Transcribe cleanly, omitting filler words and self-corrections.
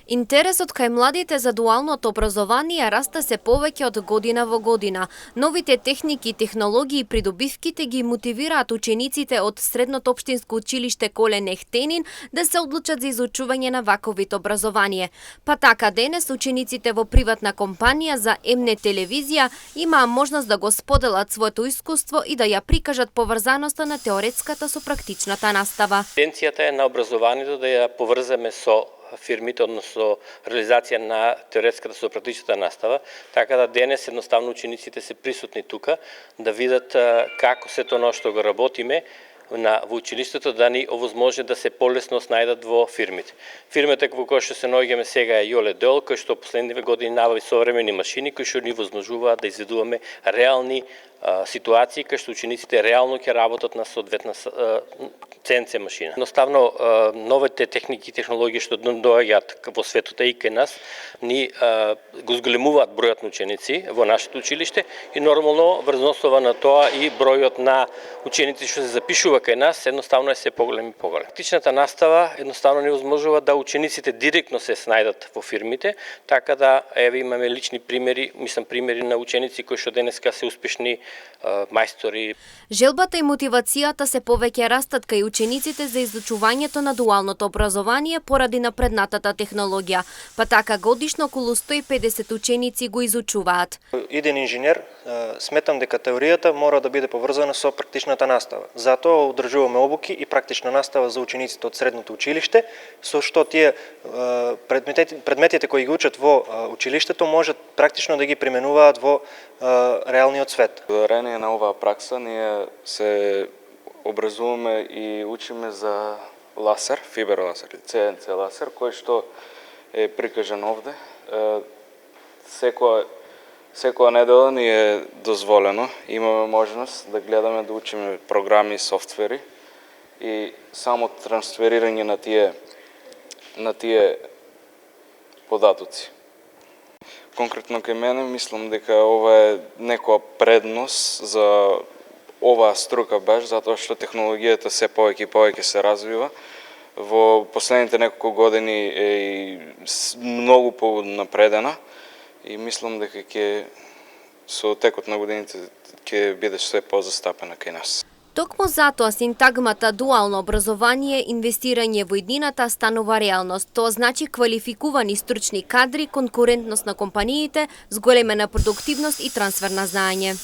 Интересот кај младите за дуалното образование расте се повеќе од година во година. Новите техники и технологии и придобивките ги мотивираат учениците од Средното општинско училиште Колен Ехтенин да се одлучат за изучување на ваков вид образование. Па така денес учениците во приватна компанија за МН телевизија имаа можност да го споделат своето искуство и да ја прикажат поврзаноста на теоретската со практичната настава. Тенденцијата е на образованието да ја поврземе со фирмите, односно реализација на теоретската со практичната настава, така да денес едноставно учениците се присутни тука да видат како сето оно што го работиме во училиштето да ни овозможи да се полесно снајдат во фирмите. Фирмата во која што се наоѓаме сега е Јоле Дол, кој што последниве години набави современи машини кои што ни возможуваат да изведуваме реални ситуации кај што учениците реално ќе работат на соодветна CNC машина. Едноставно новите техники и технологии што доаѓаат во светот и кај нас ни го зголемуваат бројот на ученици во нашето училиште и нормално врз основа на тоа и бројот на ученици што се запишува кај нас едноставно е се поголем и поголем. Практичната настава едноставно ни возможува да учениците директно се снајдат во фирмите, така да еве имаме лични примери, примери на ученици кои што денеска се успешни мајстори. Желбата и мотивацијата се повеќе растат кај учениците за изучувањето на дуалното образование поради напреднатата технологија, па така годишно околу 150 ученици го изучуваат. Иден инженер, сметам дека теоријата мора да биде поврзана со практичната настава. Затоа одржуваме обуки и практична настава за учениците од средното училиште, со што тие предметите кои ги учат во училиштето можат практично да ги применуваат во реалниот свет. Благодарение на оваа пракса ние се образуваме и учиме за ласер, фиберласер, CNC ласер, кој што е прикажан овде. Секоја недела ни е дозволено, имаме можност да гледаме, да учиме програми и софтвери и само трансферирање на тие податоци. Конкретно кај мене мислам дека ова е некоја предност за оваа струка баш, затоа што технологијата се повеќе и повеќе се развива. Во последните неколку години е и многу понапредена и мислам дека ќе со текот на годините ќе биде се позастапена кај нас. Токму затоа синтагмата дуално образование, инвестирање во иднината станува реалност. Тоа значи квалификувани стручни кадри, конкурентност на компаниите, зголемена продуктивност и трансфер на знаење.